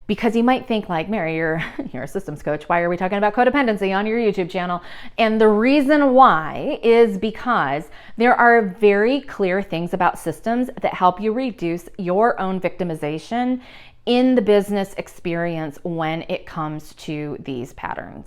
Because you might think like, Mary, you're a systems coach. Why are we talking about codependency on your YouTube channel? And the reason why is because there are very clear things about systems that help you reduce your own victimization in the business experience when it comes to these patterns.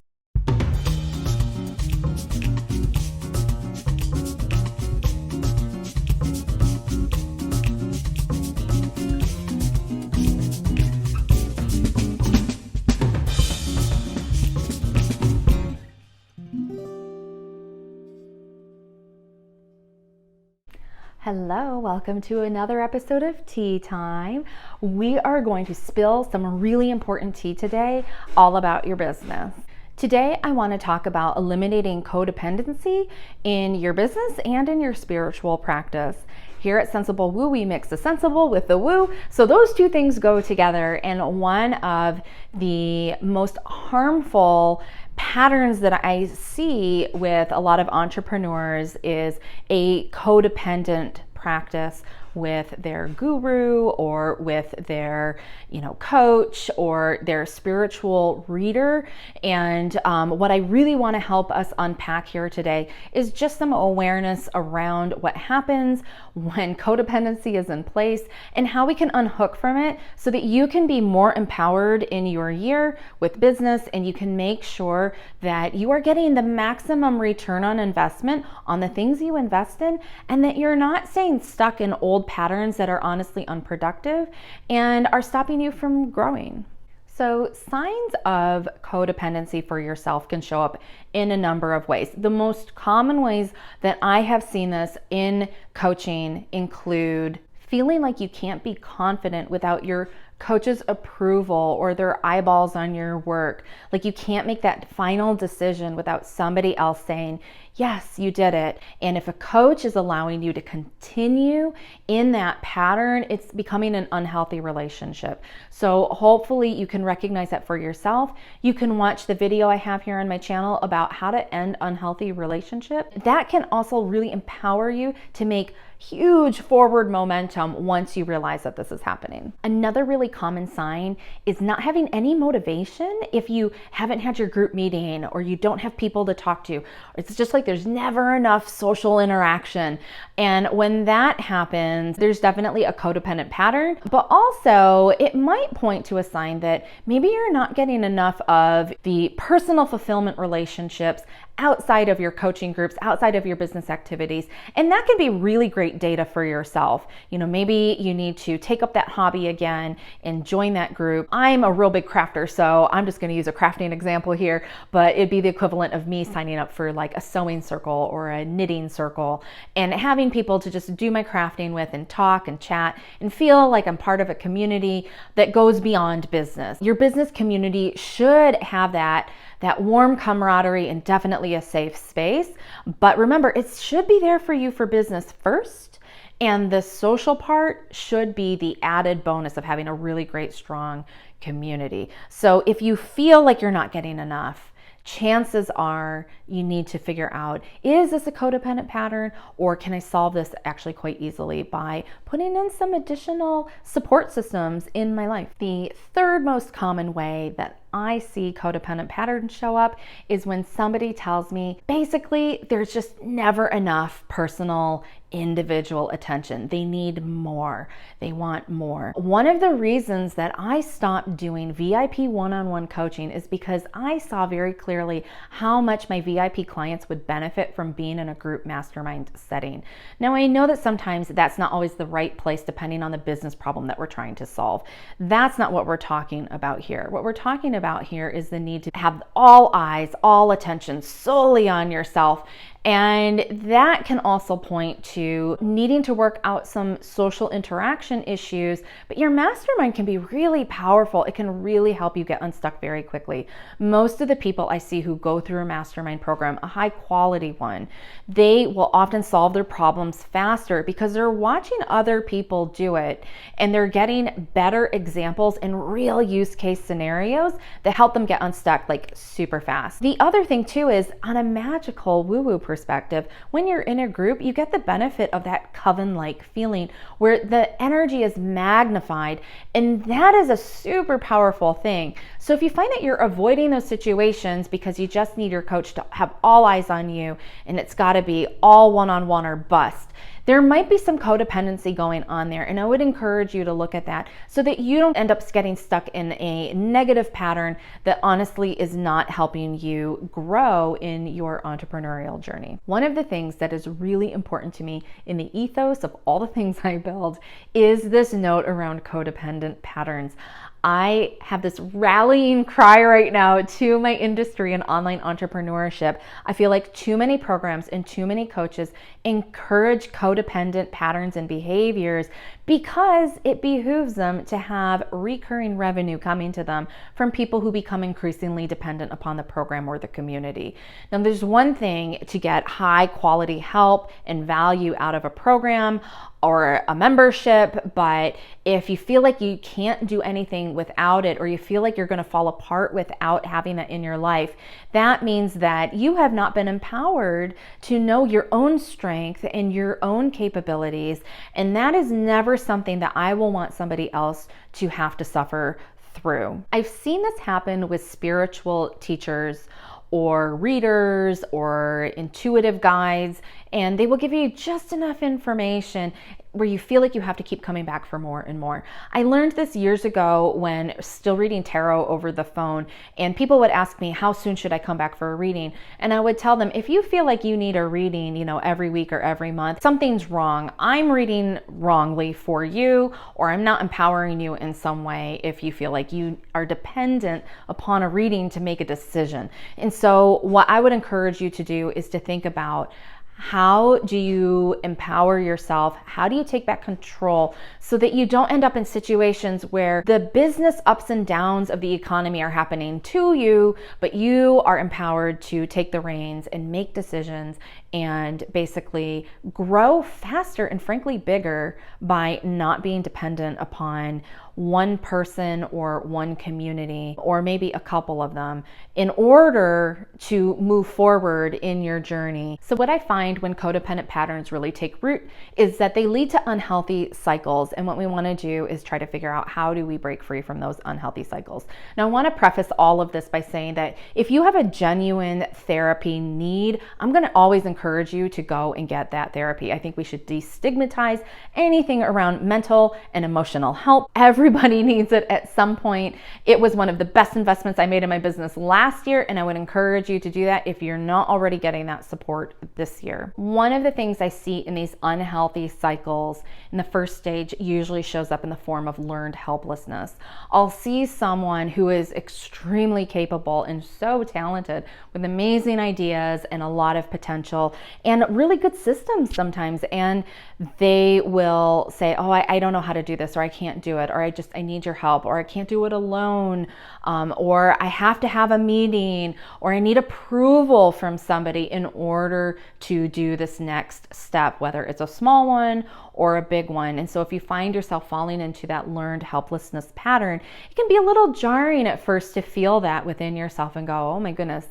Hello, welcome to another episode of Tea Time. We are going to spill some really important tea today, all about your business. Today, I want to talk about eliminating codependency in your business and in your spiritual practice. Here at Sensible Woo, we mix the sensible with the woo, so those two things go together. And one of the most harmful patterns that I see with a lot of entrepreneurs is a codependent practice with their guru or with their coach or their spiritual reader. And what I really want to help us unpack here today is just some awareness around what happens when codependency is in place and how we can unhook from it so that you can be more empowered in your year with business, and you can make sure that you are getting the maximum return on investment on the things you invest in, and that you're not staying stuck in old patterns that are honestly unproductive and are stopping you from growing. So signs of codependency for yourself can show up in a number of ways. The most common ways that I have seen this in coaching include feeling like you can't be confident without your coach's approval or their eyeballs on your work. Like you can't make that final decision without somebody else saying, yes, you did it. And if a coach is allowing you to continue in that pattern, it's becoming an unhealthy relationship. So hopefully you can recognize that for yourself. You can watch the video I have here on my channel about how to end unhealthy relationships. That can also really empower you to make huge forward momentum once you realize that this is happening. Another really common sign is not having any motivation if you haven't had your group meeting or you don't have people to talk to. It's just like there's never enough social interaction. And when that happens, there's definitely a codependent pattern, but also it might point to a sign that maybe you're not getting enough of the personal fulfillment relationships outside of your coaching groups, outside of your business activities. And that can be really great data for yourself. Maybe you need to take up that hobby again and join that group. I'm a real big crafter, so I'm just going to use a crafting example here, but it'd be the equivalent of me signing up for like a sewing circle or a knitting circle and having people to just do my crafting with and talk and chat and feel like I'm part of a community that goes beyond business. Your business community should have that warm camaraderie and definitely a safe space. But remember, it should be there for you for business first. And the social part should be the added bonus of having a really great, strong community. So if you feel like you're not getting enough, chances are you need to figure out, is this a codependent pattern, or can I solve this actually quite easily by putting in some additional support systems in my life? The third most common way that I see codependent patterns show up is when somebody tells me basically there's just never enough personal individual attention. They need more. They want more. One of the reasons that I stopped doing VIP one-on-one coaching is because I saw very clearly how much my VIP clients would benefit from being in a group mastermind setting. Now, I know that sometimes that's not always the right place depending on the business problem that we're trying to solve. That's not what we're talking about here. What we're talking about here is the need to have all eyes, all attention solely on yourself. And that can also point to needing to work out some social interaction issues, but your mastermind can be really powerful. It can really help you get unstuck very quickly. Most of the people I see who go through a mastermind program, a high quality one, they will often solve their problems faster because they're watching other people do it and they're getting better examples and real use case scenarios that help them get unstuck like super fast. The other thing too is on a magical woo-woo perspective, when you're in a group, you get the benefit of that coven-like feeling where the energy is magnified, and that is a super powerful thing. So if you find that you're avoiding those situations because you just need your coach to have all eyes on you and it's got to be all one-on-one or bust, there might be some codependency going on there, and I would encourage you to look at that so that you don't end up getting stuck in a negative pattern that honestly is not helping you grow in your entrepreneurial journey. One of the things that is really important to me in the ethos of all the things I build is this note around codependent patterns. I have this rallying cry right now to my industry and online entrepreneurship. I feel like too many programs and too many coaches encourage codependent patterns and behaviors because it behooves them to have recurring revenue coming to them from people who become increasingly dependent upon the program or the community. Now, there's one thing to get high quality help and value out of a program or a membership, but if you feel like you can't do anything without it, or you feel like you're going to fall apart without having that in your life, that means that you have not been empowered to know your own strength and your own capabilities, and that is never something that I will want somebody else to have to suffer through. I've seen this happen with spiritual teachers or readers or intuitive guides, and they will give you just enough information where you feel like you have to keep coming back for more and more. I learned this years ago when still reading tarot over the phone, and people would ask me, how soon should I come back for a reading? And I would tell them, if you feel like you need a reading, every week or every month, something's wrong. I'm reading wrongly for you, or I'm not empowering you in some way if you feel like you are dependent upon a reading to make a decision. And so what I would encourage you to do is to think about, how do you empower yourself? How do you take back control so that you don't end up in situations where the business ups and downs of the economy are happening to you, but you are empowered to take the reins and make decisions and basically grow faster and frankly bigger by not being dependent upon one person or one community, or maybe a couple of them, in order to move forward in your journey. So what I find when codependent patterns really take root is that they lead to unhealthy cycles. And what we want to do is try to figure out, how do we break free from those unhealthy cycles? Now, I want to preface all of this by saying that if you have a genuine therapy need, I'm going to always encourage you to go and get that therapy. I think we should destigmatize anything around mental and emotional health. Everybody needs it at some point. It was one of the best investments I made in my business last year, and I would encourage you to do that if you're not already getting that support this year. One of the things I see in these unhealthy cycles in the first stage usually shows up in the form of learned helplessness. I'll see someone who is extremely capable and so talented with amazing ideas and a lot of potential and really good systems sometimes, and they will say, oh, I don't know how to do this, or I can't do it, or I need your help, or I can't do it alone, or I have to have a meeting, or I need approval from somebody in order to do this next step, whether it's a small one or a big one. And so if you find yourself falling into that learned helplessness pattern, it can be a little jarring at first to feel that within yourself and go, oh my goodness,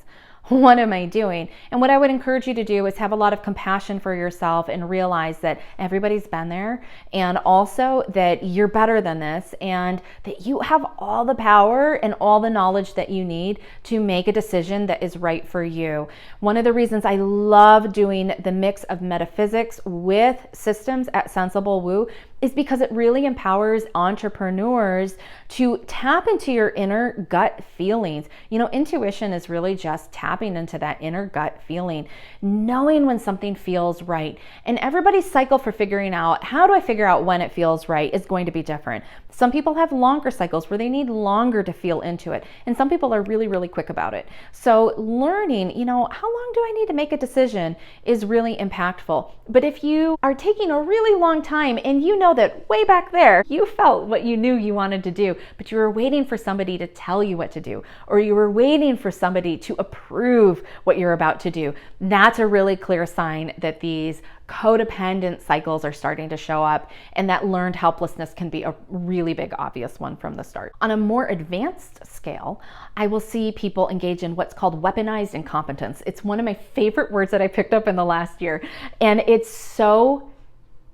what am I doing? And what I would encourage you to do is have a lot of compassion for yourself and realize that everybody's been there, and also that you're better than this, and that you have all the power and all the knowledge that you need to make a decision that is right for you. One of the reasons I love doing the mix of metaphysics with systems at Sensible Woo is because it really empowers entrepreneurs to tap into your inner gut feelings. Intuition is really just tapping into that inner gut feeling, knowing when something feels right. And everybody's cycle for figuring out, how do I figure out when it feels right, is going to be different. Some people have longer cycles where they need longer to feel into it. And some people are really, really quick about it. So learning, how long do I need to make a decision is really impactful. But if you are taking a really long time and know that way back there, you felt what you knew you wanted to do, but you were waiting for somebody to tell you what to do, or you were waiting for somebody to approve what you're about to do. That's a really clear sign that these codependent cycles are starting to show up, and that learned helplessness can be a really big, obvious one from the start. On a more advanced scale, I will see people engage in what's called weaponized incompetence. It's one of my favorite words that I picked up in the last year, and it's so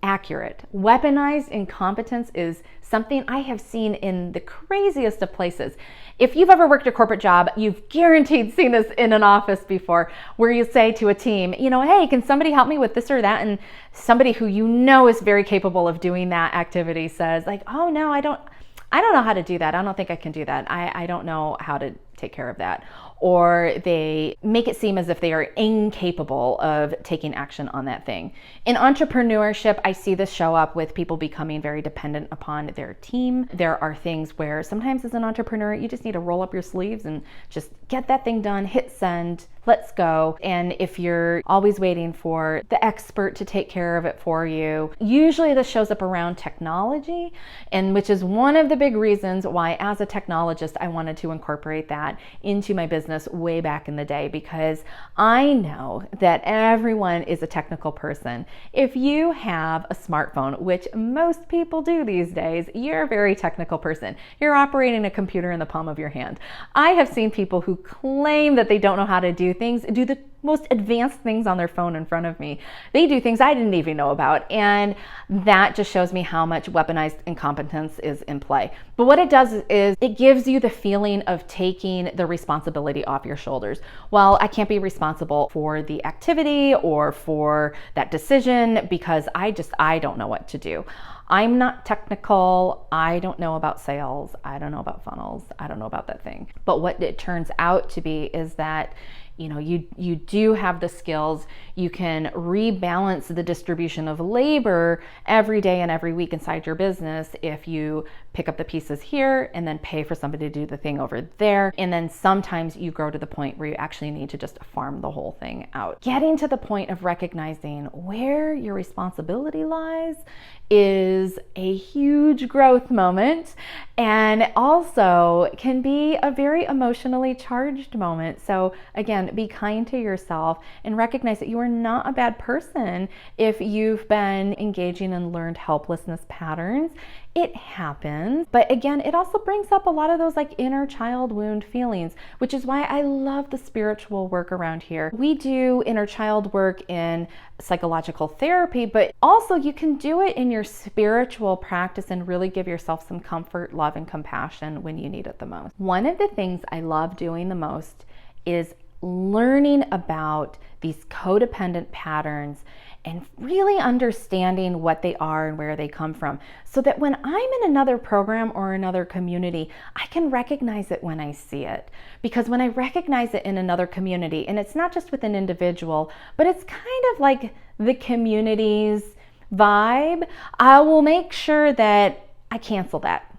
accurate. Weaponized incompetence is something I have seen in the craziest of places. If you've ever worked a corporate job, you've guaranteed seen this in an office before, where you say to a team, hey, can somebody help me with this or that? And somebody who you know is very capable of doing that activity says like, oh no, I don't know how to do that. I don't think I can do that. I don't know how to take care of that. Or they make it seem as if they are incapable of taking action on that thing. In entrepreneurship, I see this show up with people becoming very dependent upon their team. There are things where sometimes as an entrepreneur, you just need to roll up your sleeves and just get that thing done, hit send, let's go. And if you're always waiting for the expert to take care of it for you, usually this shows up around technology, and which is one of the big reasons why as a technologist, I wanted to incorporate that into my business way back in the day, because I know that everyone is a technical person. If you have a smartphone, which most people do these days, you're a very technical person. You're operating a computer in the palm of your hand. I have seen people who claim that they don't know how to do the most advanced things on their phone in front of me. They do things I didn't even know about, and that just shows me how much weaponized incompetence is in play. But what it does is it gives you the feeling of taking the responsibility off your shoulders. Well, I can't be responsible for the activity or for that decision because I don't know what to do. I'm not technical. I don't know about sales. I don't know about funnels. I don't know about that thing. But what it turns out to be is that you do have the skills. You can rebalance the distribution of labor every day and every week inside your business if you pick up the pieces here and then pay for somebody to do the thing over there. And then sometimes you grow to the point where you actually need to just farm the whole thing out. Getting to the point of recognizing where your responsibility lies is a huge growth moment, and also can be a very emotionally charged moment. So again, be kind to yourself and recognize that you are not a bad person if you've been engaging in learned helplessness patterns. It happens, but again, it also brings up a lot of those like inner child wound feelings, which is why I love the spiritual work around here. We do inner child work in psychological therapy, but also you can do it in your spiritual practice and really give yourself some comfort, love, and compassion when you need it the most. One of the things I love doing the most is learning about these codependent patterns and really understanding what they are and where they come from, so that when I'm in another program or another community, I can recognize it when I see it. Because when I recognize it in another community, and it's not just with an individual, but it's kind of like the community's vibe, I will make sure that I cancel that.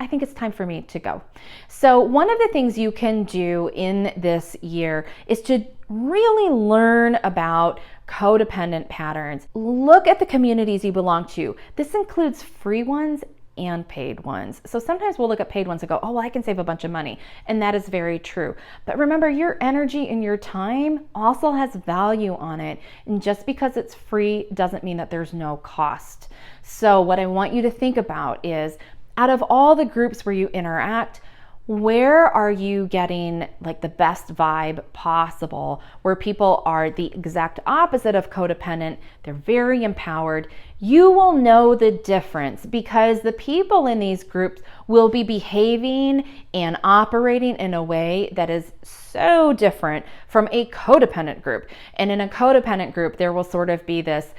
I think it's time for me to go. So one of the things you can do in this year is to really learn about codependent patterns. Look at the communities you belong to. This includes free ones and paid ones. So sometimes we'll look at paid ones and go, oh, well, I can save a bunch of money. And that is very true. But remember, your energy and your time also has value on it. And just because it's free doesn't mean that there's no cost. So what I want you to think about is, out of all the groups where you interact, where are you getting like the best vibe possible, where people are the exact opposite of codependent, they're very empowered? You will know the difference because the people in these groups will be behaving and operating in a way that is so different from a codependent group. And in a codependent group, there will sort of be this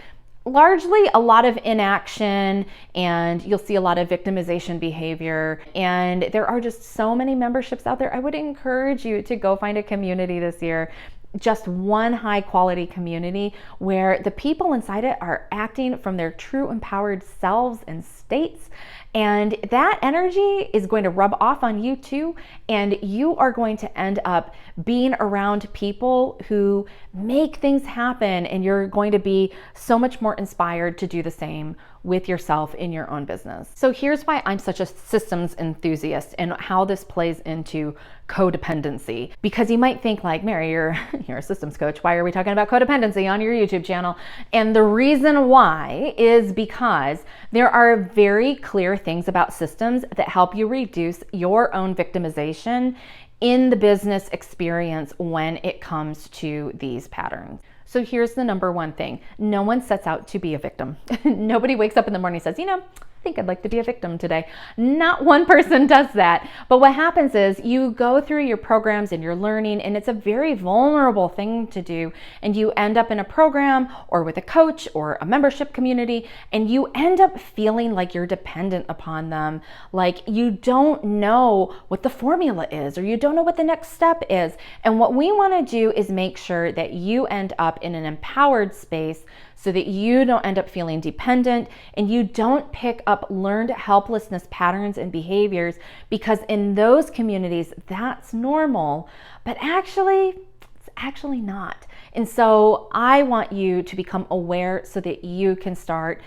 largely a lot of inaction, and you'll see a lot of victimization behavior. And there are just so many memberships out there. I would encourage you to go find a community this year, just one high quality community where the people inside it are acting from their true empowered selves and states. And that energy is going to rub off on you too. And you are going to end up being around people who make things happen. And you're going to be so much more inspired to do the same with yourself in your own business. So here's why I'm such a systems enthusiast and how this plays into codependency. Because you might think like, Mary, you're a systems coach. Why are we talking about codependency on your YouTube channel? And the reason why is because there are very clear things about systems that help you reduce your own victimization in the business experience when it comes to these patterns. So here's the number one thing. No one sets out to be a victim. Nobody wakes up in the morning and says, I think I'd like to be a victim today. Not one person does that. But what happens is you go through your programs and you're learning, and it's a very vulnerable thing to do. And you end up in a program or with a coach or a membership community, and you end up feeling like you're dependent upon them. Like you don't know what the formula is, or you don't know what the next step is. And what we want to do is make sure that you end up in an empowered space so that you don't end up feeling dependent and you don't pick up learned helplessness patterns and behaviors, because in those communities, that's normal, but it's actually not. And so I want you to become aware so that you can start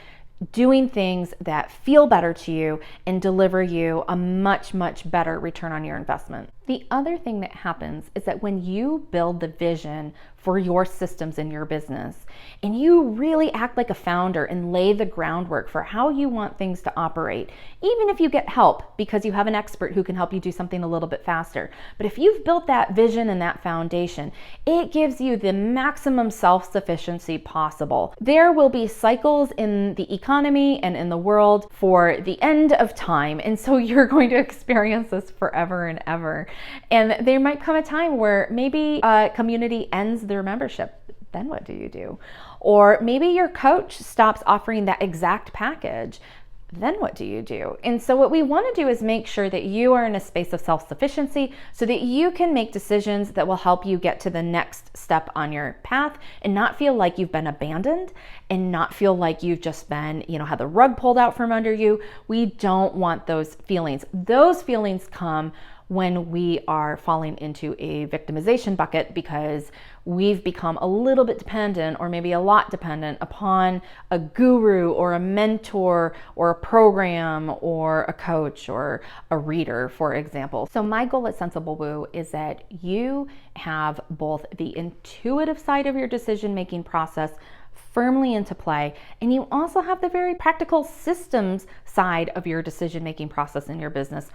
doing things that feel better to you and deliver you a much, much better return on your investment. The other thing that happens is that when you build the vision for your systems in your business and you really act like a founder and lay the groundwork for how you want things to operate, even if you get help because you have an expert who can help you do something a little bit faster. But if you've built that vision and that foundation, it gives you the maximum self-sufficiency possible. There will be cycles in the economy and in the world for the end of time. And so you're going to experience this forever and ever. And there might come a time where maybe a community ends their membership. Then what do you do? Or maybe your coach stops offering that exact package. Then what do you do? And so what we want to do is make sure that you are in a space of self-sufficiency so that you can make decisions that will help you get to the next step on your path and not feel like you've been abandoned and not feel like you've just been, had the rug pulled out from under you. We don't want those feelings. Those feelings come when we are falling into a victimization bucket because we've become a little bit dependent, or maybe a lot dependent, upon a guru or a mentor or a program or a coach or a reader, for example. So my goal at Sensible Woo is that you have both the intuitive side of your decision-making process firmly into play, and you also have the very practical systems side of your decision-making process in your business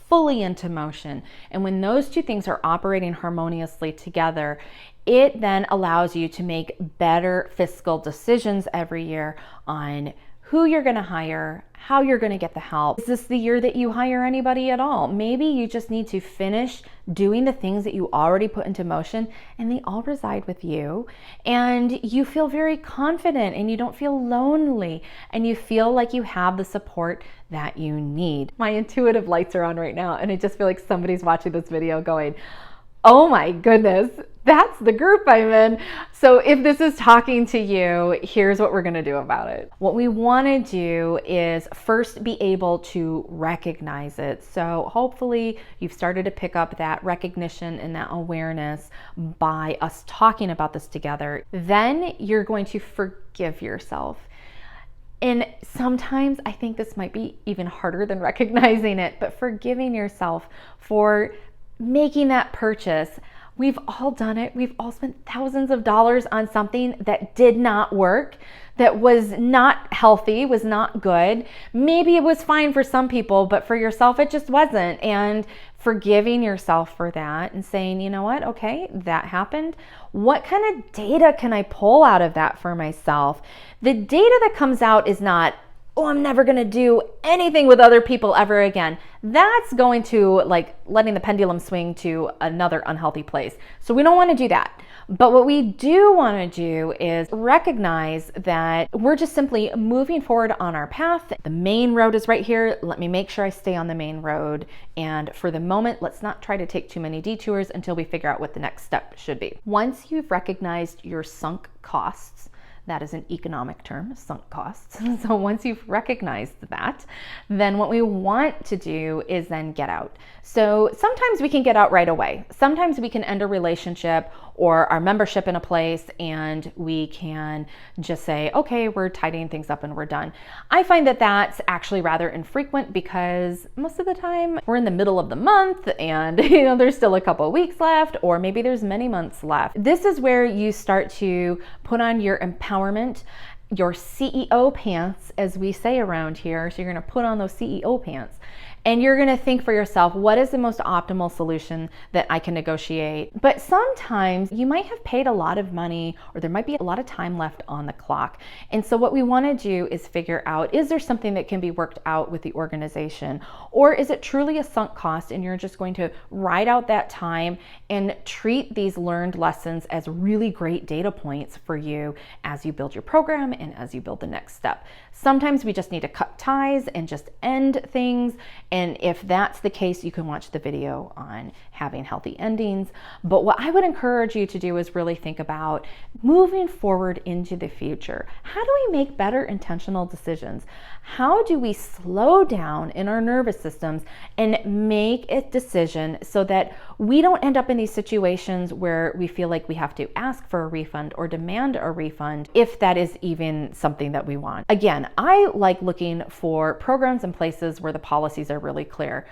fully into motion. And when those two things are operating harmoniously together, it then allows you to make better fiscal decisions every year on who you're going to hire, how you're going to get the help. Is this the year that you hire anybody at all? Maybe you just need to finish doing the things that you already put into motion, and they all reside with you, and you feel very confident and you don't feel lonely and you feel like you have the support that you need. My intuitive lights are on right now, and I just feel like somebody's watching this video going, oh my goodness, that's the group I'm in. So if this is talking to you, here's what we're going to do about it. What we want to do is first be able to recognize it. So hopefully you've started to pick up that recognition and that awareness by us talking about this together. Then you're going to forgive yourself. And sometimes I think this might be even harder than recognizing it, but forgiving yourself for making that purchase. We've all done it. We've all spent thousands of dollars on something that did not work, that was not healthy, was not good. Maybe it was fine for some people, but for yourself, it just wasn't. And forgiving yourself for that and saying, you know what, okay, that happened. What kind of data can I pull out of that for myself? The data that comes out is not, oh, I'm never going to do anything with other people ever again. That's going to letting the pendulum swing to another unhealthy place. So we don't want to do that. But what we do want to do is recognize that we're just simply moving forward on our path. The main road is right here. Let me make sure I stay on the main road. And for the moment, let's not try to take too many detours until we figure out what the next step should be. Once you've recognized your sunk costs, that is an economic term, sunk costs. So once you've recognized that, then what we want to do is then get out. So sometimes we can get out right away. Sometimes we can end a relationship or our membership in a place, and we can just say, okay, we're tidying things up and we're done. I find that that's actually rather infrequent because most of the time we're in the middle of the month and there's still a couple of weeks left, or maybe there's many months left. This is where you start to put on your empowerment, your CEO pants, as we say around here. So you're going to put on those CEO pants. And you're going to think for yourself, what is the most optimal solution that I can negotiate? But sometimes you might have paid a lot of money, or there might be a lot of time left on the clock. And so what we want to do is figure out, is there something that can be worked out with the organization? Or is it truly a sunk cost and you're just going to ride out that time and treat these learned lessons as really great data points for you as you build your program and as you build the next step? Sometimes we just need to cut ties and just end things. And if that's the case, you can watch the video on having healthy endings. But what I would encourage you to do is really think about moving forward into the future. How do we make better intentional decisions? How do we slow down in our nervous systems and make a decision so that we don't end up in these situations where we feel like we have to ask for a refund or demand a refund, if that is even something that we want? Again, I like looking for programs and places where the policies are really clear.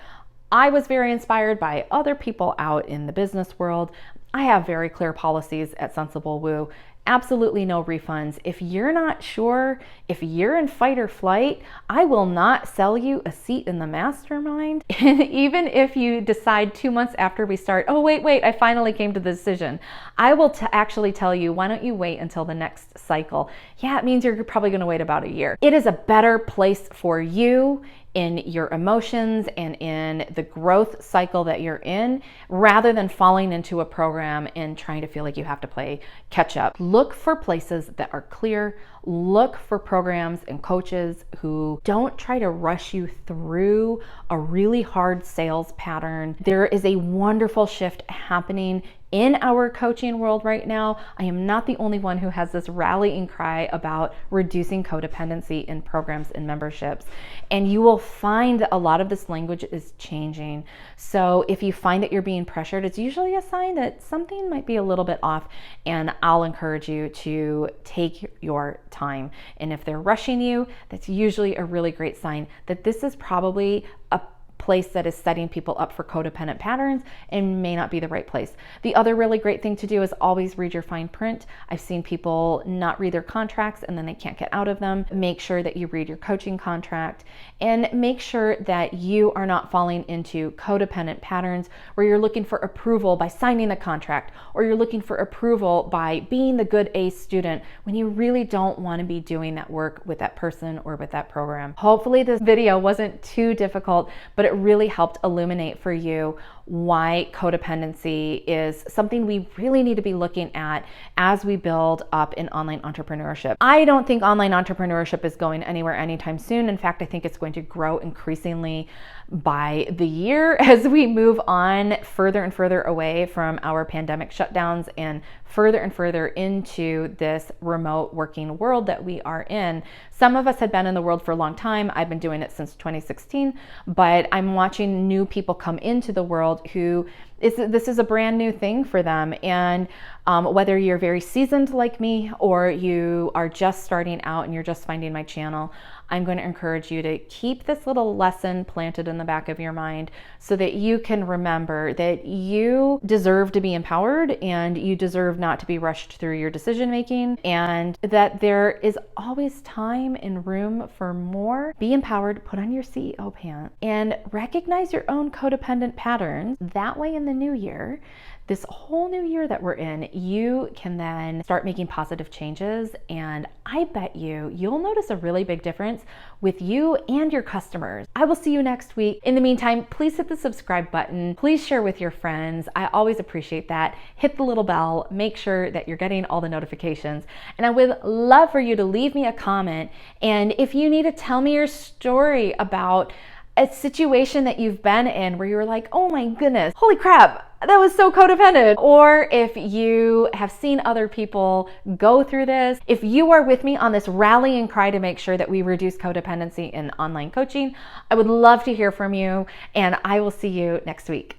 I was very inspired by other people out in the business world. I have very clear policies at Sensible Woo. Absolutely no refunds. If you're not sure, if you're in fight or flight, I will not sell you a seat in the mastermind. And even if you decide 2 months after we start, oh, wait, I finally came to the decision, I will actually tell you, why don't you wait until the next cycle? Yeah, it means you're probably going to wait about a year. It is a better place for you in your emotions and in the growth cycle that you're in, rather than falling into a program and trying to feel like you have to play catch up. Look for places that are clear. Look for programs and coaches who don't try to rush you through a really hard sales pattern. There is a wonderful shift happening in our coaching world right now. I am not the only one who has this rallying cry about reducing codependency in programs and memberships. And you will find that a lot of this language is changing. So if you find that you're being pressured, it's usually a sign that something might be a little bit off, and I'll encourage you to take your time. And if they're rushing you, that's usually a really great sign that this is probably a place that is setting people up for codependent patterns and may not be the right place. The other really great thing to do is always read your fine print. I've seen people not read their contracts and then they can't get out of them. Make sure that you read your coaching contract, and make sure that you are not falling into codependent patterns where you're looking for approval by signing the contract, or you're looking for approval by being the good A student when you really don't want to be doing that work with that person or with that program. Hopefully this video wasn't too difficult, but it really helped illuminate for you why codependency is something we really need to be looking at as we build up in online entrepreneurship. I don't think online entrepreneurship is going anywhere anytime soon. In fact, I think it's going to grow increasingly by the year as we move on further and further away from our pandemic shutdowns and further into this remote working world that we are in. Some of us had been in the world for a long time. I've been doing it since 2016, but I'm watching new people come into the world who this is a brand new thing for them. And whether you're very seasoned like me or you are just starting out and you're just finding my channel, I'm going to encourage you to keep this little lesson planted in the back of your mind so that you can remember that you deserve to be empowered and you deserve not to be rushed through your decision making, and that there is always time and room for more. Be empowered, put on your CEO pants, and recognize your own codependent patterns. That way in the new year, this whole new year that we're in, you can then start making positive changes, and I bet you'll notice a really big difference with you and your customers. I will see you next week. In the meantime, please hit the subscribe button. Please share with your friends. I always appreciate that. Hit the little bell. Make sure that you're getting all the notifications. And I would love for you to leave me a comment. And if you need to tell me your story about a situation that you've been in where you were like, oh my goodness, holy crap, that was so codependent. Or if you have seen other people go through this, if you are with me on this rallying cry to make sure that we reduce codependency in online coaching, I would love to hear from you, and I will see you next week.